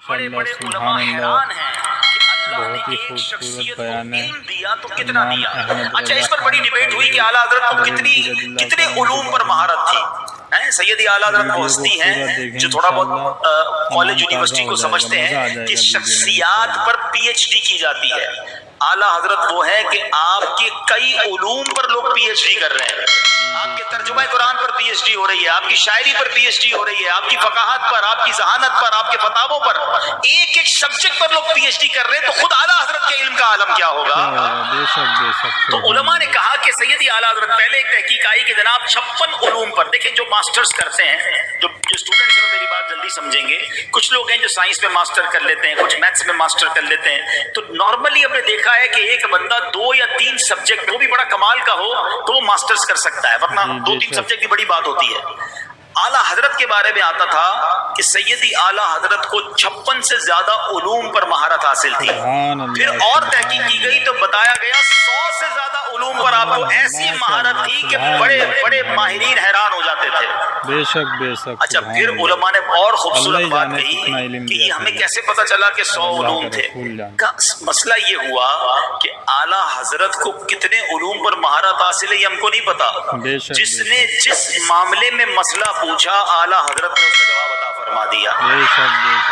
बड़े बड़े उलमा हैरान हैं कि अल्लाह ने एक शख्सियत को इल्म दिया तो कितना दिया। अच्छा, इस पर बड़ी डिबेट हुई कि आला हजरत को कितने उलूम पर महारत थी। सैयदी आला हजरत वो हस्ती हैं जो थोड़ा बहुत कॉलेज यूनिवर्सिटी को समझते हैं कि शख्सियात पर पीएचडी की जाती है। आला हजरत वो है कि आपके कई उलूम पर लोग पीएचडी कर रहे हैं। आपके तर्जुमा कुरान पर पीएचडी हो रही है, आपकी शायरी पर पीएचडी हो रही है, आपकी फकाहत पर, आपकी जहानत पर, आपके फतावों पर, एक एक सब्जेक्ट पर लोग पीएचडी कर रहे हैं। तो खुद आला हजरत के इल्म का आलम क्या होगा। तो उलमा ने कहा कि सैयदी आला हजरत पहले एक तहकीक आई कि जनाब 56 उलूम पर देखिए जो मास्टर्स करते हैं, जो स्टूडेंट्स हैं मेरी बात जल्दी समझेंगे। कुछ लोग हैं जो साइंस में मास्टर कर लेते हैं, कुछ मैथ्स में मास्टर कर लेते हैं। तो नॉर्मली हमने देखा है कि एक बंदा 2 या 3 सब्जेक्ट, वो भी बड़ा कमाल का हो तो वो मास्टर्स कर सकता है, वरना 2-3 सब्जेक्ट की बड़ी बात होती है। आला हजरत के बारे में आता था कि सैयदी आला हजरत को 56 से ज्यादा उलूम पर महारत हासिल थी। फिर और तहकीक की गई तो बताया गया 100 से ज्यादा उलूम पर आपको ऐसी महारत थी कि बड़े बड़े माहिरीन हैरान हो जाते थे। बेशक बेशक। अच्छा, फिर उलमा ने और खूबसूरत बात कही कि हमें कैसे पता चला कि 100 उलूम थे। मसला ये हुआ कि आला हजरत को कितने उलूम पर महारत हासिल है ये हमको नहीं पता। जिसने जिस मामले में मसला पूछा आला हजरत ने उसका जवाब अता फरमा दिया।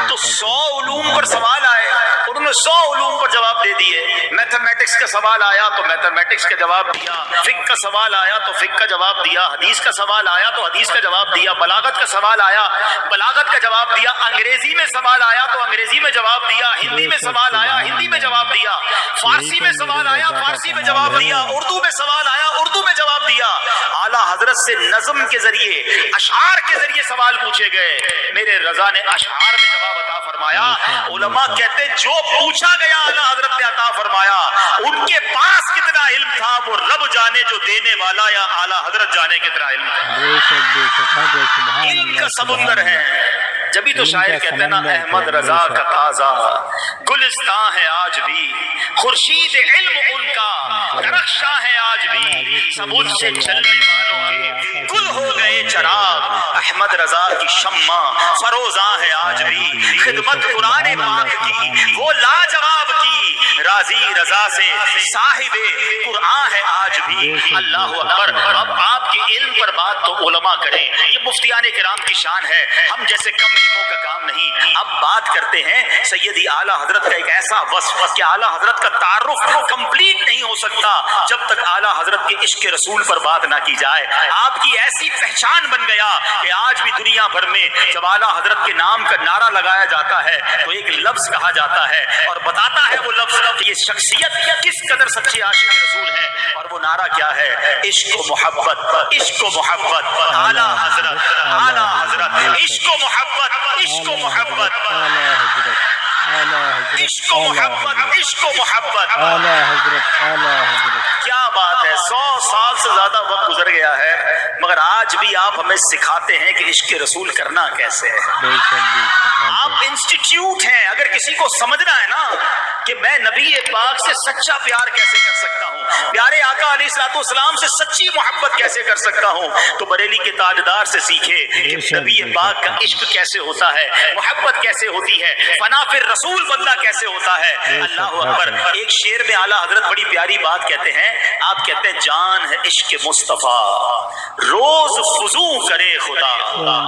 तो 100 उलूम पर सवाल आए, उन्होंने 100 उलूम पर जवाब दे दिए। मैथमेटिक्स का सवाल आया तो मैथमेटिक्स का जवाब दिया, फिक का सवाल आया तो फिक का जवाब दिया, हदीस का सवाल आया तो हदीस का जवाब दिया, बलागत का सवाल आया बलागत का जवाब दिया, अंग्रेजी में सवाल आया तो अंग्रेजी में जवाब दिया, हिंदी में सवाल आया हिंदी में जवाब दिया, फारसी में सवाल आया फारसी में जवाब दिया, उर्दू में सवाल आया उर्दू में जवाब दिया। आला हजरत से नज़्म के जरिए, अशआर के जरिए सवाल पूछे गए। मेरे रजा ने अशआर में जवाब अता फरमाया। उलमा कहते जो पूछा गया आला हजरत ने अता फरमाया। उनके पास कितना इल्म था वो रब जाने, जो देने वाला या आला हजरत जाने कितना इल्म था। इल्म का समुंदर है। जब तो शायर कहते हैं ना, अहमद रजा का ताजा गुलिस्तां है आज भी, खुर्शीद इल्म उनका रक्षा है आज भी, सबूत से चलने वालों के गुल हो गए चराग। अहमद रजा की शम्मा फरोजा है आज भी, खिदमत कुरान पाक की वो लाजवाब की, राजी रजा से साहिबे कुरान है आज भी। अल्लाह अकबर। अब आपके इल्म पर बात तो उलमा करें, ये मुफ्तियाने किराम की शान है, हम जैसे कम इल्मों का काम नहीं। अब बात करते हैं सैयदी आला हजरत का एक ऐसा वस्फ कि आला हजरत का तारुफ कंप्लीट नहीं हो सकता जब तक आला हजरत के इश्क रसूल पर बात ना की जाए। आपकी ऐसी पहचान बन गया कि आज भी दुनिया भर में जब आला हजरत के नाम का नारा लगाया जाता है तो एक लफ्ज कहा जाता है और बताता है वो लफ्ज कि ये शख्सियत किस कदर सच्चे आशिक रसूल है। और वो नारा क्या है? इश्क मोहब्बत, इश्क मोहब्बत, आला हजरत, आला हजरत, इश्क मोहब्बत, इश्क मोहब्बत, इश्क मोहब्बत, इश्क मोहब्बत, आला हजरत, आला हजरत। क्या बात है। 100 साल से ज्यादा वक्त गुजर गया है मगर आज भी आप हमें सिखाते हैं कि इश्क रसूल करना कैसे है। आप इंस्टीट्यूट हैं। अगर किसी को समझना है ना कि मैं नबी पाक से सच्चा प्यार कैसे कर सकता हूँ, प्यारे आका अलैहिस्सलाम से सच्ची मोहब्बत कैसे कर सकता हूँ, तो बरेली के ताजदार से सीखे कि नबी पाक का इश्क कैसे होता है, मोहब्बत कैसे होती है, फना फिर रसूल बंदा कैसे होता है। अल्लाह अकबर। एक शेर में आला हजरत बड़ी प्यारी बात कहते हैं। आप कहते हैं जान है इश्क मुस्तफा रोज फुजू करे खुदा।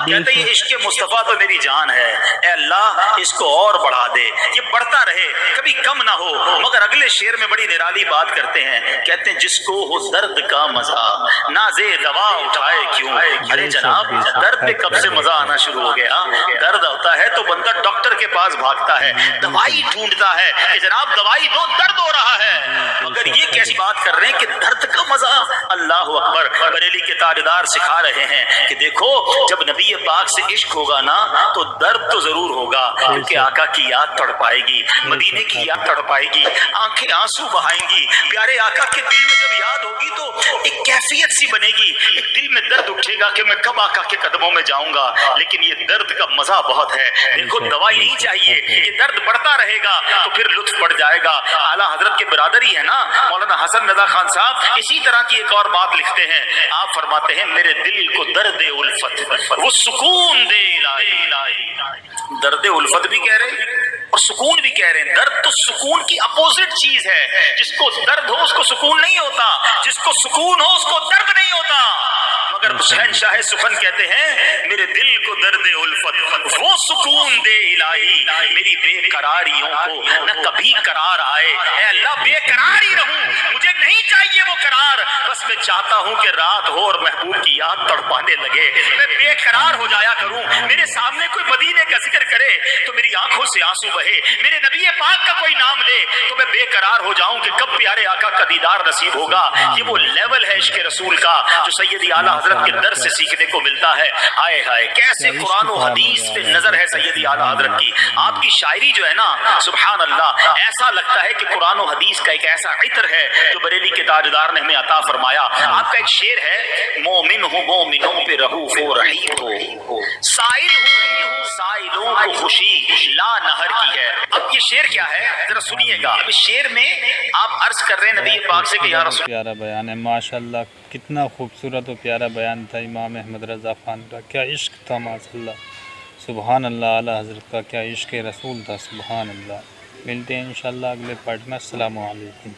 कहते हैं ये इश्क मुस्तफा तो मेरी जान है, ए अल्लाह इसको और बढ़ा दे, ये बढ़ता रहे, कभी कम ना हो। मगर अगले शेर में बड़ी निराली बात करते हैं। कहते हैं जिसको हो दर्द का मजा नाजे दवा उठाए क्यों। अरे जनाब, दर्द पे कब से मजा आना शुरू हो गया? दर्द होता है तो बंदा डॉक्टर के पास भागता है, दवाई ढूंढता है कि जनाब दवाई दो, दर्द हो रहा है। मगर ये कैसी बात कर रहे हैं कि दर्द का मजा। अल्लाह अकबर। बरेली के ताजदार सिखा रहे हैं कि देखो जब नबी पाक से इश्क होगा ना तो दर्द तो जरूर होगा, क्योंकि आका की याद तड़पाएगी, मदीने की याद तड़पाएगी, आंखें आंसू बहाएंगी। प्यारे आका के दिल में जब याद होगी तो एक कैफियत सी बनेगी, एक दिल में दर्द उठेगा कि मैं कब आका के कदमों में जाऊंगा। लेकिन ये दर्द का मजा बहुत है। देखो दवाई नहीं चाहिए, ये दर्द बढ़ता रहेगा तो फिर लुत्फ बढ़ जाएगा। आला हजरत के बिरादरी है ना मौलाना हसन रजा खान साहब, इसी तरह की एक और बात लिखते हैं। आप फरमाते हैं मेरे दिल को दर्द उल्फत वो सुकून दे इलाही। दर्द उल्फत भी कह रहे سکون بھی کہہ رہے ہیں. درد تو سکون کی اپوزٹ چیز ہے. جس کو درد ہو اس کو سکون نہیں ہوتا, جس کو سکون ہو اس کو درد نہیں ہوتا. مگر شہنشاہ سخن کہتے ہیں میرے دل کو درد الفت وہ سکون دے الہی, میری بے قراریوں کو نہ کبھی قرار آئے. اے اللہ بے قرار ہی رہوں, مجھے نہیں چاہیے وہ قرار, بس میں چاہتا ہوں کہ رات ہو اور محبوب کی یاد تڑپانے لگے. میں بے قرار ہو جایا کروں, میرے سامنے کوئی مدینے کا ذکر کرے تو میری آنکھوں سے آنسو بہے, میرے نبی پاک کا کوئی نام لے تو میں بے قرار ہو جاؤں کہ کب پیارے آقا کا دیدار نصیب ہوگا. یہ وہ لیول ہے عشق رسول کا جو سیدی اعلیٰ حضرت کے در سے سیکھنے کو ملتا ہے. ہائے ہائے کیسے قرآن و حدیث پہ نظر ہے سیدی اعلیٰ حضرت کی. آپ کی شاعری جو ہے نا سبحان اللہ, ایسا لگتا ہے کہ قرآن و حدیث کا ایک ایسا عطر ہے جو بریلی کے تاجدار نے ہمیں عطا فرمایا. آپ کا ایک شعر ہے, مومن ہوں مومنوں پہ رہو و رحیم ہو, سائل ہوں سائلوں کو خوشی لا نہر کی ہے. اب یہ شعر کیا ہے ذرا سنیے گا. اب اس شعر میں آپ عرض کر رہے ہیں نبی پاک سے کہ یا رسول, پیارا بیان ہے ماشاءاللہ, کتنا خوبصورت و پیارا بیان تھا امام احمد رضا خان کا. کیا عشق تھا ماشاءاللہ, سبحان اللہ. اعلیٰ حضرت کا کیا عشق رسول تھا, سبحان اللہ. ملتے ہیں انشاءاللہ اگلے پارٹ میں. السلام علیکم.